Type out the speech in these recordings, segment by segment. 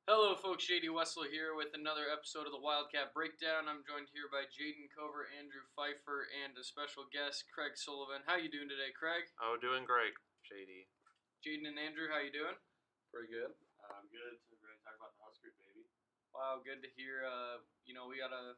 Hello, folks. JD Wessel here with another episode of the Wildcat Breakdown. I'm joined here by Jaden Cover, Andrew Pfeiffer, and a special guest, Craig Sullivan. How you doing today, Craig? Oh, doing great, JD. Jaden and Andrew, how you doing? Pretty good. I'm good. We're going to talk about the Huskers, baby. Wow, good to hear. We got a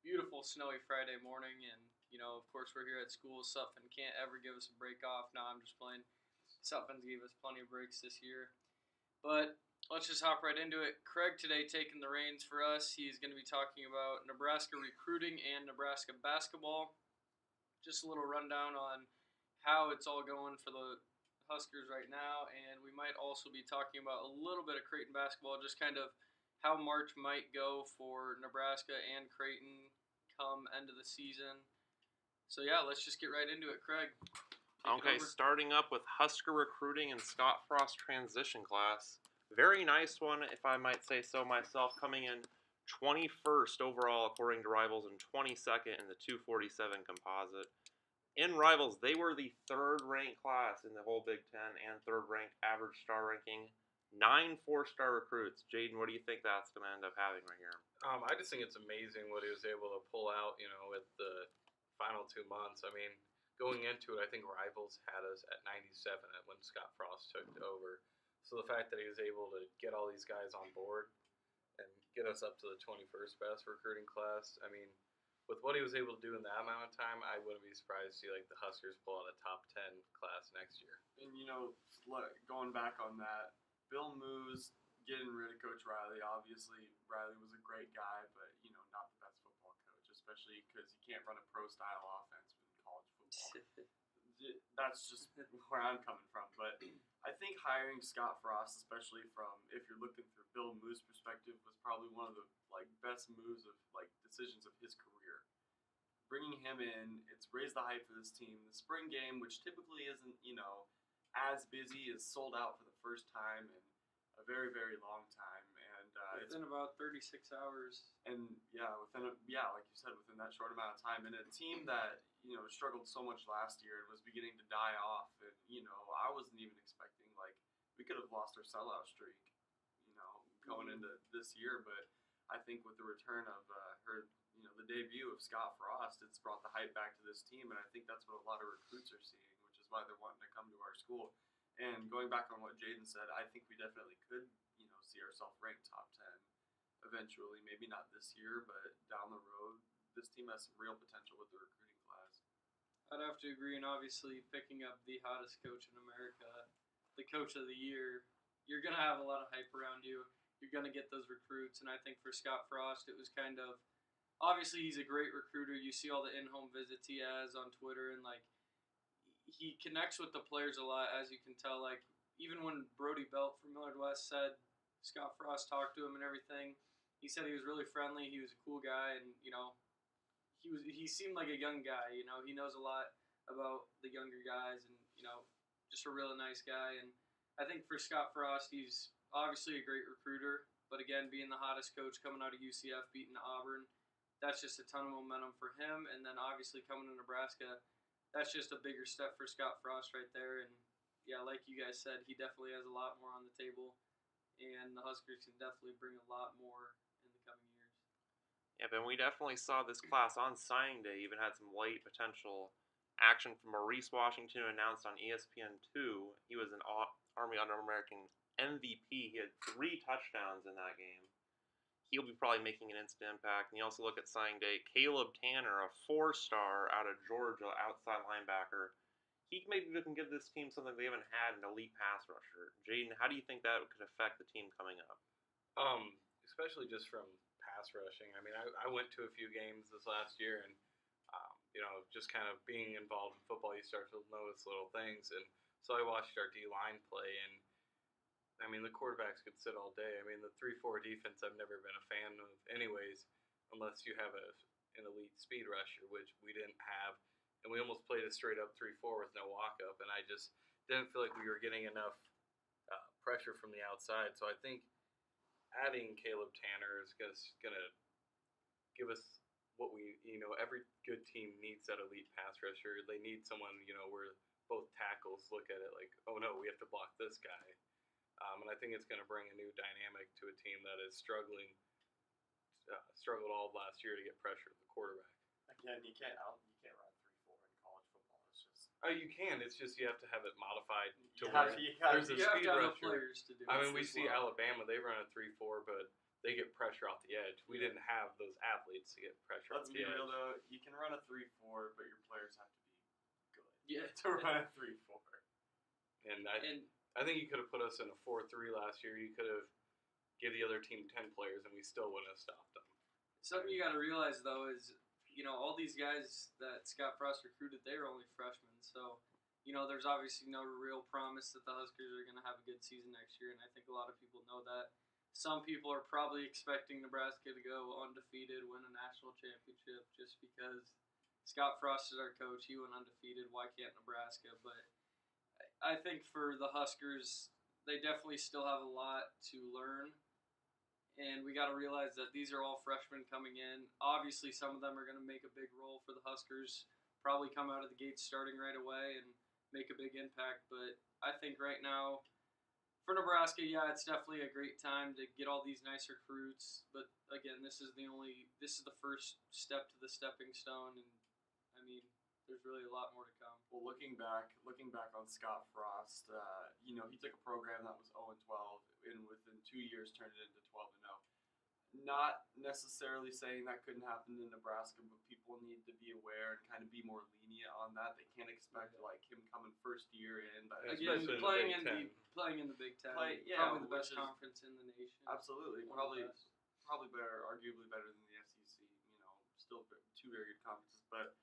beautiful snowy Friday morning, and of course, we're here at school. Sutphen can't ever give us a break off. No, I'm just playing. Sutphen's gave us plenty of breaks this year, but let's just hop right into it. Craig today taking the reins for us. He's going to be talking about Nebraska recruiting and Nebraska basketball. Just a little rundown on how it's all going for the Huskers right now, and we might also be talking about a little bit of Creighton basketball, just kind of how March might go for Nebraska and Creighton come end of the season. So yeah, let's just get right into it, Craig. Okay, starting up with Husker recruiting and Scott Frost transition class. Very nice one, if I might say so myself, coming in 21st overall according to Rivals and 22nd in the 247 composite. In Rivals, they were the third-ranked class in the whole Big Ten and third-ranked average star ranking. 9 4-star recruits. Jaden, what do you think that's going to end up having right here? I just think it's amazing what he was able to pull out, with the final 2 months. I mean, going into it, I think Rivals had us at 97 when Scott Frost took over. So the fact that he was able to get all these guys on board and get us up to the 21st best recruiting class, I mean, with what he was able to do in that amount of time, I wouldn't be surprised to see the Huskers pull out a top 10 class next year. And going back on that, Bill Moos getting rid of Coach Riley. Obviously, Riley was a great guy, but not the best football coach, especially because you can't run a pro-style offense in college football. That's just where I'm coming from, but I think hiring Scott Frost, especially from if you're looking through Bill Moos' perspective, was probably one of the best moves of decisions of his career. Bringing him in, it's raised the hype for this team. The spring game, which typically isn't as busy, is sold out for the first time in a very, very long time, and within about 36 hours. And like you said, within that short amount of time, and a team that struggled so much last year and was beginning to die off. And I wasn't even expecting we could have lost our sellout streak, going into this year. But I think with the return of the debut of Scott Frost, it's brought the hype back to this team, and I think that's what a lot of recruits are seeing, which is why they're wanting to come to our school. And going back on what Jaden said, I think we definitely could see ourselves ranked top 10 eventually. Maybe not this year, but down the road, this team has some real potential with the recruiting class. I'd have to agree, and obviously picking up the hottest coach in America, the coach of the year, you're going to have a lot of hype around you. You're going to get those recruits, and I think for Scott Frost, it was kind of, obviously he's a great recruiter. You see all the in-home visits he has on Twitter, and he connects with the players a lot, as you can tell. Even when Brody Belt from Millard West said Scott Frost talked to him and everything, he said he was really friendly. He was a cool guy, and he seemed like a young guy. He knows a lot about the younger guys, and just a really nice guy. And I think for Scott Frost, he's obviously a great recruiter. But again, being the hottest coach coming out of UCF, beating Auburn, that's just a ton of momentum for him. And then obviously coming to Nebraska, that's just a bigger step for Scott Frost right there. And yeah, like you guys said, he definitely has a lot more on the table, and the Huskers can definitely bring a lot more in the coming years. Yeah, but we definitely saw this class on signing day even had some late potential action from Maurice Washington, announced on ESPN2. He was an Army All-American MVP. He had 3 touchdowns in that game. He'll be probably making an instant impact. And you also look at signing day, Caleb Tanner, a 4-star out of Georgia, outside linebacker. He maybe can give this team something they haven't had, an elite pass rusher. Jaden, how do you think that could affect the team coming up? Especially just from pass rushing. I mean, I went to a few games this last year, and just kind of being involved in football, you start to notice little things. And so I watched our D-line play, and I mean, the quarterbacks could sit all day. I mean, the 3-4 defense I've never been a fan of anyways, unless you have an elite speed rusher, which we didn't have. And we almost played a straight-up 3-4 with no walk-up, and I just didn't feel like we were getting enough pressure from the outside. So I think adding Caleb Tanner is going to give us what we, every good team needs that elite pass rusher. They need someone, where both tackles look at it like, oh no, we have to block this guy. And I think it's going to bring a new dynamic to a team that is struggled all of last year to get pressure at the quarterback. Again, you can't run 3-4 in college football. It's just You can. It's just you have to have it modified to you where gotta there's a You have speed to have enough rusher. players to do I it. mean, we as see well. Alabama, they run a 3-4, but they get pressure off the edge. We didn't have those athletes to get pressure Let's off be the edge. real though. You can run a 3-4, but your players have to be good Yeah. to run a 3-4. And And I think you could have put us in a 4-3 last year. You could have give the other team 10 players, and we still wouldn't have stopped them. something you got to realize though is, all these guys that Scott Frost recruited, they were only freshmen. So, there's obviously no real promise that the Huskers are going to have a good season next year, and I think a lot of people know that. Some people are probably expecting Nebraska to go undefeated, win a national championship, just because Scott Frost is our coach. He went undefeated. Why can't Nebraska? But I think for the Huskers, they definitely still have a lot to learn. And we got to realize that these are all freshmen coming in. Obviously, some of them are going to make a big role for the Huskers, probably come out of the gates starting right away and make a big impact. But I think right now, for Nebraska, yeah, it's definitely a great time to get all these nice recruits. But again, this is the first step to the stepping stone, and I mean, there's really a lot more to come. Well, looking back on Scott Frost, he took a program that was 0-12, and within 2 years turned it into 12-0. Not necessarily saying that couldn't happen in Nebraska, but people need to be aware and kind of be more lenient on that. They can't expect like him coming first year in. But Again, Especially in the playing Big playing in the Big Ten, yeah, probably the which best is- conference in the nation. Absolutely, One of the probably best. better, arguably better than the SEC. Still two very good conferences, but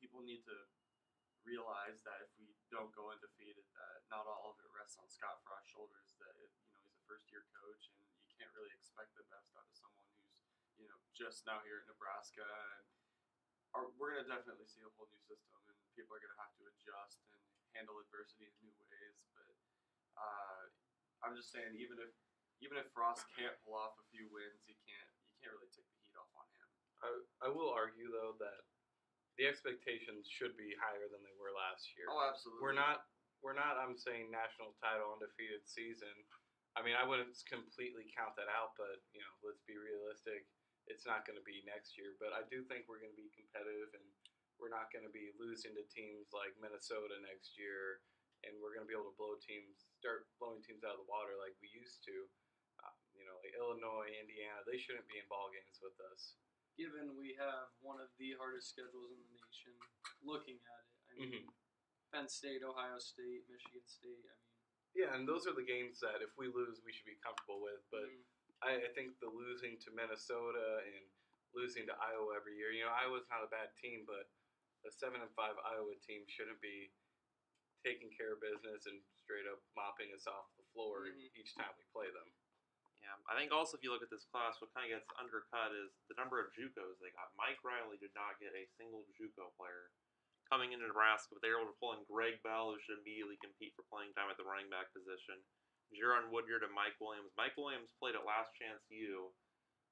people need to realize that if we don't go undefeated, that not all of it rests on Scott Frost's shoulders. That he's a first-year coach, and you can't really expect the best out of someone who's just now here at Nebraska. And we're gonna definitely see a whole new system, and people are gonna have to adjust and handle adversity in new ways. But I'm just saying, even if Frost can't pull off a few wins, you can't really take the heat off on him. I will argue, though, that the expectations should be higher than they were last year. Oh, absolutely. We're not. I'm saying national title undefeated season. I mean, I wouldn't completely count that out, but let's be realistic. It's not going to be next year, but I do think we're going to be competitive, and we're not going to be losing to teams like Minnesota next year, and we're going to be able to start blowing teams out of the water like we used to. Like Illinois, Indiana, they shouldn't be in ball games with us. Given we have one of the hardest schedules in the nation, looking at it, I mean, Penn State, Ohio State, Michigan State, I mean. Yeah, and those are the games that if we lose, we should be comfortable with. But I think the losing to Minnesota and losing to Iowa every year, Iowa's not a bad team, but a 7-5 Iowa team shouldn't be taking care of business and straight up mopping us off the floor each time we play them. Yeah, I think also if you look at this class, what kind of gets undercut is the number of JUCOs they got. Mike Riley did not get a single JUCO player coming into Nebraska, but they were able to pull in Greg Bell, who should immediately compete for playing time at the running back position. Jaron Woodyard and Mike Williams. Mike Williams played at Last Chance U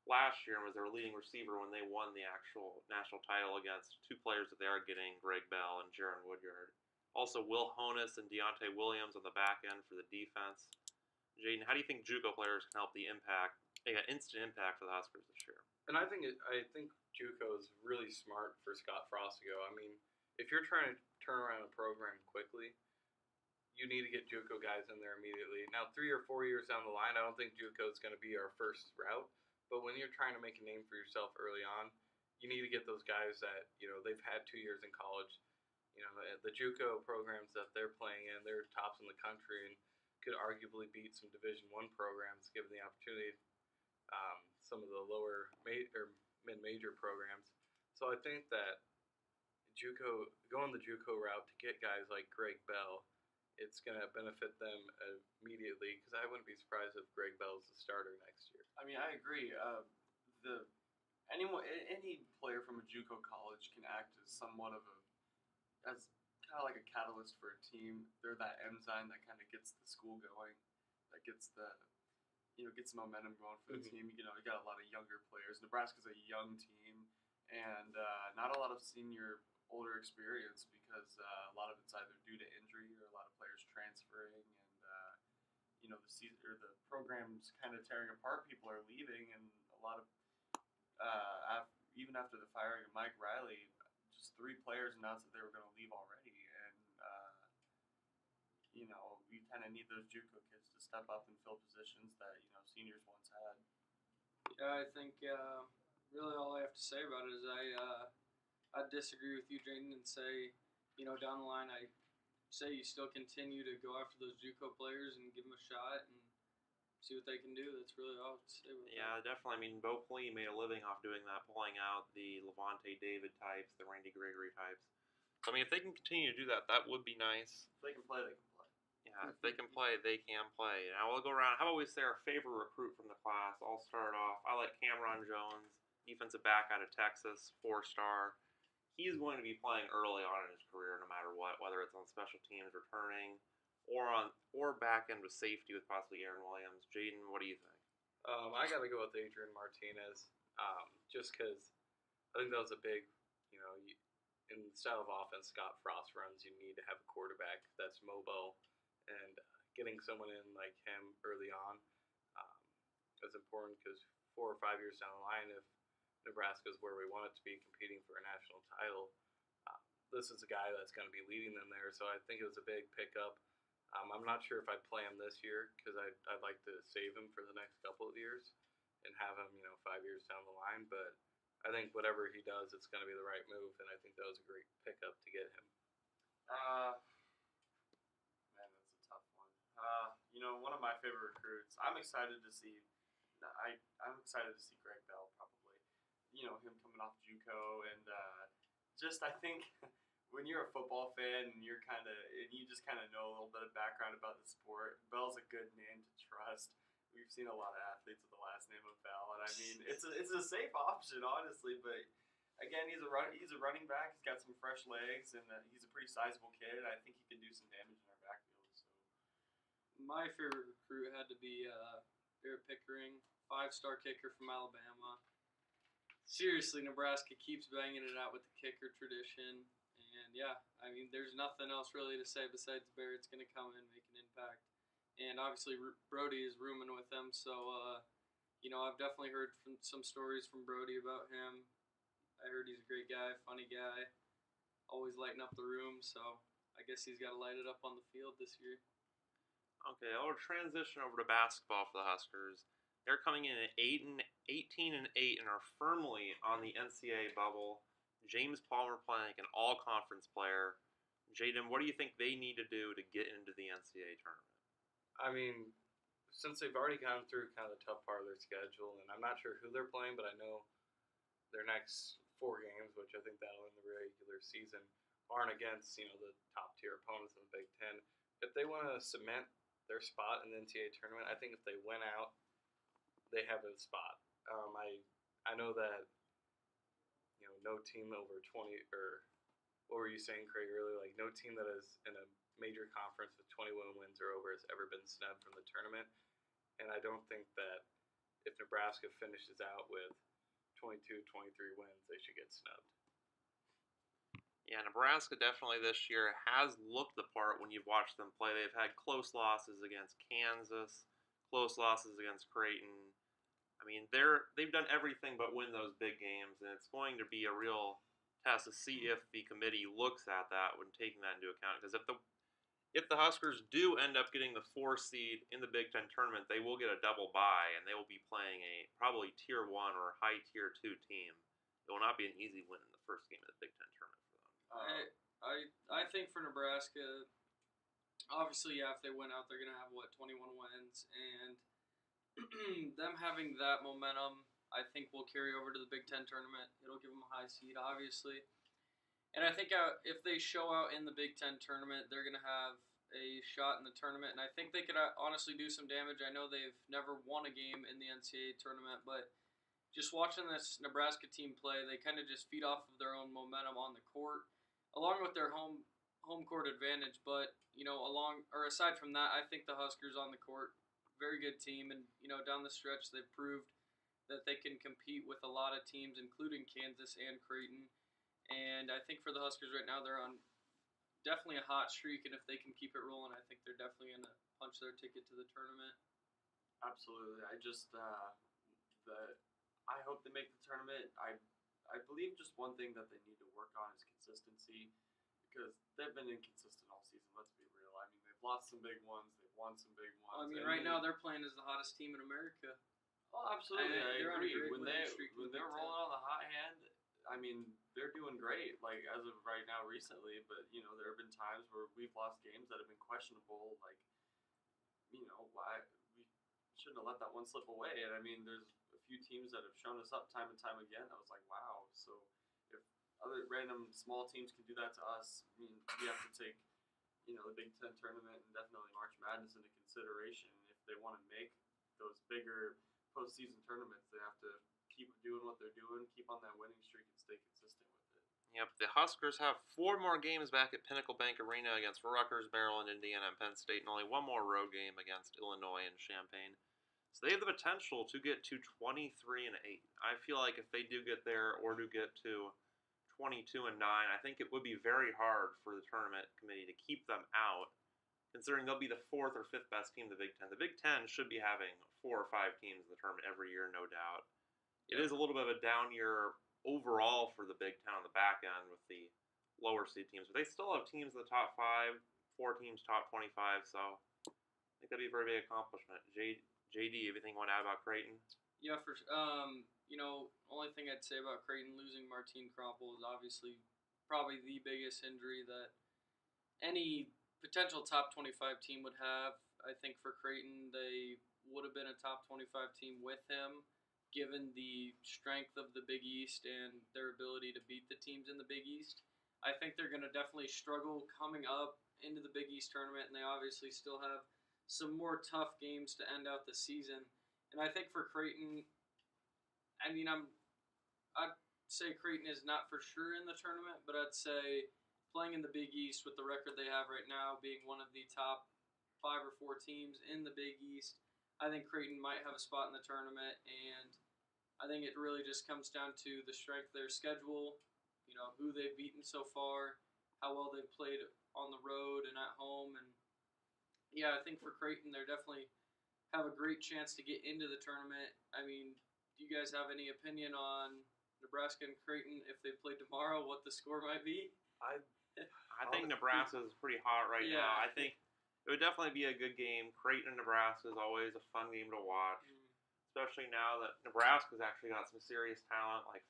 last year and was their leading receiver when they won the actual national title against two players that they are getting, Greg Bell and Jaron Woodyard. Also, Will Honus and Deontay Williams on the back end for the defense. Jaden, how do you think JUCO players can help instant impact for the Huskers this year? And I think JUCO is really smart for Scott Frost to go. I mean, if you're trying to turn around a program quickly, you need to get JUCO guys in there immediately. Now, 3 or 4 years down the line, I don't think JUCO is going to be our first route. But when you're trying to make a name for yourself early on, you need to get those guys that they've had 2 years in college. The JUCO programs that they're playing in, they're tops in the country and could arguably beat some Division I programs given the opportunity. Some of the lower mid-major programs. So I think that going the JUCO route to get guys like Greg Bell, it's going to benefit them immediately because I wouldn't be surprised if Greg Bell's the starter next year. I mean, I agree. Any player from a JUCO college can act as somewhat of as kind of like a catalyst for a team. They're that enzyme that kind of gets the school going, that gets gets momentum going for the team. You got a lot of younger players. Nebraska's a young team, and not a lot of older experience because a lot of it's either due to injury or a lot of players transferring, and the season or the program's kind of tearing apart. People are leaving, and a lot of even after the firing of Mike Riley, just 3 players announced that they were going to leave already, and we kind of need those JUCO kids to step up and fill positions that seniors once had. Yeah, I think really all I have to say about it is I disagree with you, Jaden, and say down the line I say you still continue to go after those JUCO players and give them a shot and see what they can do. That's really all I have to say about Yeah, that. definitely. I mean, Bo Pelini made a living off doing that, pulling out the Levante David types, the Randy Gregory types. So, I mean, if they can continue to do that, that would be nice. If they can play, they can play. Yeah, if they can play, they can play. Now we'll go around. How about we say our favorite recruit from the class? I'll start off. I like Cameron Jones, defensive back out of Texas, 4-star. He's going to be playing early on in his career, no matter what, whether it's on special teams, returning, or back end with safety with possibly Aaron Williams. Jaden, what do you think? I got to go with Adrian Martinez, just because I think that was a big, in the style of offense Scott Frost runs, you need to have a quarterback that's mobile, and getting someone in like him early on is important because 4 or 5 years down the line, if Nebraska's where we want it to be, competing for a national title, this is a guy that's going to be leading them there. So I think it was a big pickup. I'm not sure if I'd play him this year because I'd like to save him for the next couple of years and have him, 5 years down the line. But I think whatever he does, it's going to be the right move, and I think that was a great pickup to get him. Man, that's a tough one. One of my favorite recruits. I'm excited to see. I'm excited to see Greg Bell probably. Him coming off JUCO and I think when you're a football fan and you just kind of know a little bit of background about the sport, Bell's a good name to trust. We've seen a lot of athletes with the last name of Bell, and I mean it's a safe option, honestly. But again, he's a running back. He's got some fresh legs, and he's a pretty sizable kid. I think he can do some damage in our backfield. So My favorite recruit had to be Barrett Pickering, 5-star kicker from Alabama. Seriously, Nebraska keeps banging it out with the kicker tradition. And yeah, I mean, there's nothing else really to say besides Barrett's going to come in and make an impact. And obviously, Brody is rooming with him. So, I've definitely heard some stories from Brody about him. I heard he's a great guy, funny guy, always lighting up the room. So, I guess he's got to light it up on the field this year. Okay, I'll transition over to basketball for the Huskers. They're coming in at 18-8 and are firmly on the NCAA bubble. James Palmer playing like an all-conference player. Jaden, what do you think they need to do to get into the NCAA tournament? I mean, since they've already gone through kind of the tough part of their schedule, and I'm not sure who they're playing, but I know their next 4 games, which I think that'll end the regular season, aren't against, the top-tier opponents in the Big Ten. If they want to cement their spot in the NCAA tournament, I think if they win out, they have a spot. I know that no team over 20 or what were you saying, Craig, earlier? Like no team that is in a major conference with 21 wins or over has ever been snubbed from the tournament. And I don't think that if Nebraska finishes out with 22, 23 wins, they should get snubbed. Yeah, Nebraska definitely this year has looked the part when you've watched them play. They've had close losses against Kansas, close losses against Creighton. I mean, they've done everything but win those big games, and it's going to be a real test to see if the committee looks at that when taking that into account. Because if the Huskers do end up getting the 4 seed in the Big Ten tournament, they will get a double bye, and they will be playing a probably Tier 1 or high Tier 2 team. It will not be an easy win in the first game of the Big Ten tournament for them. I think for Nebraska, obviously, yeah, if they win out, they're going to have, 21 wins, and them having that momentum, I think will carry over to the Big Ten tournament. It'll give them a high seed, obviously. And I think if they show out in the Big Ten tournament, they're going to have a shot in the tournament. And I think they could honestly do some damage. I know they've never won a game in the NCAA tournament, but just watching this Nebraska team play, they kind of just feed off of their own momentum on the court, along with their home court advantage. But, aside from that, I think the Huskers on the court, very good team, and down the stretch they've proved that they can compete with a lot of teams, including Kansas and Creighton. And I think for the Huskers right now, they're on definitely a hot streak, and if they can keep it rolling, I think they're definitely in a punch their ticket to the tournament. Absolutely. I hope they make the tournament. I believe just one thing that they need to work on is consistency, because they've been inconsistent all season. Let's be real. I mean, they've lost some big ones. They've won some big ones. I mean, right now they're playing as the hottest team in America. Oh, absolutely. I they're on a agree. great When winning streak in the they're Big rolling Ten. on the hot hand, I mean, they're doing great. Like as of right now, recently. But there have been times where we've lost games that have been questionable. Like, why we shouldn't have let that one slip away. And I mean, there's a few teams that have shown us up time and time again. I was like, wow. So if other random small teams can do that to us, I mean, we have to take the Big Ten tournament and definitely March Madness into consideration. If they want to make those bigger postseason tournaments, they have to keep doing what they're doing, keep on that winning streak, and stay consistent with it. Yep, the Huskers have 4 more games back at Pinnacle Bank Arena against Rutgers, Maryland, Indiana, and Penn State, and only 1 more road game against Illinois and Champaign. So they have the potential to get to 23-8. I feel like if they do get there or do get to 22-9, I think it would be very hard for the tournament committee to keep them out, considering they'll be the 4th or 5th best team in the Big Ten. The Big Ten should be having 4 or 5 teams in the tournament every year, no doubt. It is a little bit of a down year overall for the Big Ten on the back end with the lower seed teams, but they still have teams in the top 5, 4 teams top 25, so I think that'd be a very big accomplishment. JD, anything you want to add about Creighton? Yeah, only thing I'd say about Creighton losing Martine Kroppel is obviously probably the biggest injury that any potential top 25 team would have. I think for Creighton, they would have been a top 25 team with him, given the strength of the Big East and their ability to beat the teams in the Big East. I think they're going to definitely struggle coming up into the Big East tournament, and they obviously still have some more tough games to end out the season. And I think for Creighton, I'd say Creighton is not for sure in the tournament, but I'd say playing in the Big East with the record they have right now, being one of the top 5 or 4 teams in the Big East, I think Creighton might have a spot in the tournament, and I think it really just comes down to the strength of their schedule, who they've beaten so far, how well they've played on the road and at home, and yeah, I think for Creighton, they definitely have a great chance to get into the tournament. I mean, do you guys have any opinion on Nebraska and Creighton if they play tomorrow, what the score might be? I think Nebraska is pretty hot right now. I think it would definitely be a good game. Creighton and Nebraska is always a fun game to watch, especially now that Nebraska's actually got some serious talent, like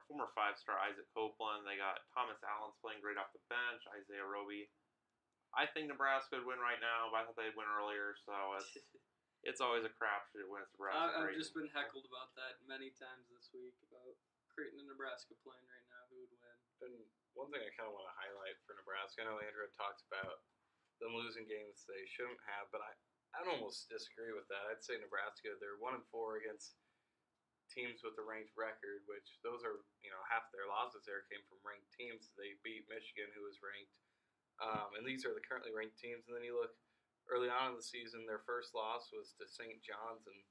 former 5-star Isaac Copeland. They got Thomas Allen's playing great off the bench, Isaiah Roby. I think Nebraska would win right now, but I thought they'd win earlier, so it's always a crapshoot when it's Nebraska. I've just been heckled about that many times this week about Creighton and Nebraska playing right now. Who would win? And one thing I kind of want to highlight for Nebraska, I know Andrew had talked about them losing games they shouldn't have, but I'd almost disagree with that. I'd say Nebraska, they're 1-4 against teams with a ranked record, which those are, half their losses there came from ranked teams. They beat Michigan, who was ranked. And these are the currently ranked teams. And then you look early on in the season, their first loss was to St. John's. And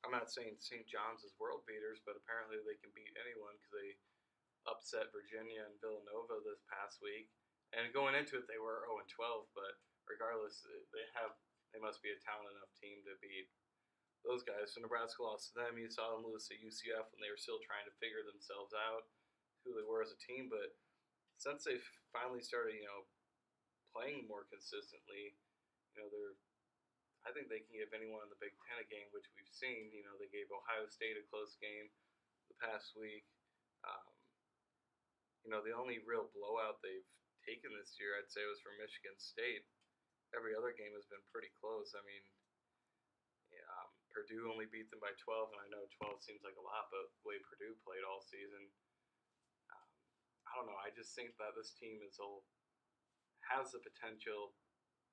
I'm not saying St. John's is world beaters, but apparently they can beat anyone because they upset Virginia and Villanova this past week. And going into it, they were 0-12. But regardless, they must be a talented enough team to beat those guys. So Nebraska lost to them. You saw them lose to UCF when they were still trying to figure themselves out, who they were as a team. But since they've finally started, playing more consistently, I think they can give anyone in the Big Ten a game, which we've seen. They gave Ohio State a close game the past week. The only real blowout they've taken this year, I'd say, was from Michigan State. Every other game has been pretty close. I mean, Purdue only beat them by 12, and I know 12 seems like a lot, but the way Purdue played all season, I don't know. I just think that this team has the potential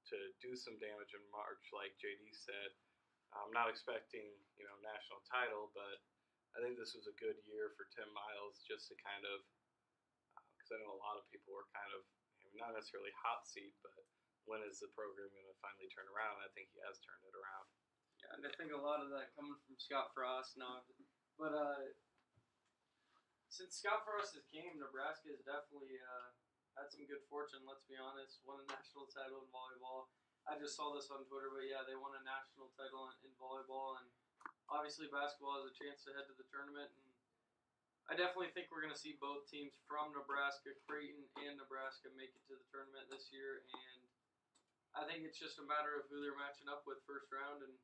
to do some damage in March, like JD said. I'm not expecting, national title, but I think this was a good year for Tim Miles just to kind of, because I know a lot of people were kind of, not necessarily hot seat, but when is the program going to finally turn around? I think he has turned it around. Yeah, and I think a lot of that coming from Scott Frost now. But since Scott Frost came, Nebraska has definitely had some good fortune, let's be honest. Won a national title in volleyball. I just saw this on Twitter, but yeah, they won a national title in volleyball, and obviously basketball has a chance to head to the tournament. And I definitely think we're going to see both teams from Nebraska, Creighton and Nebraska, make it to the tournament this year. And I think it's just a matter of who they're matching up with first round and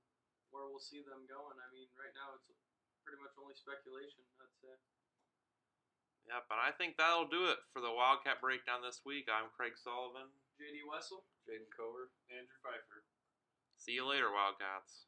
where we'll see them going. I mean, right now it's pretty much only speculation, I'd say. Yeah, but I think that'll do it for the Wildcat Breakdown this week. I'm Craig Sullivan. JD Wessel. Jaden Cover. Andrew Pfeiffer. See you later, Wildcats.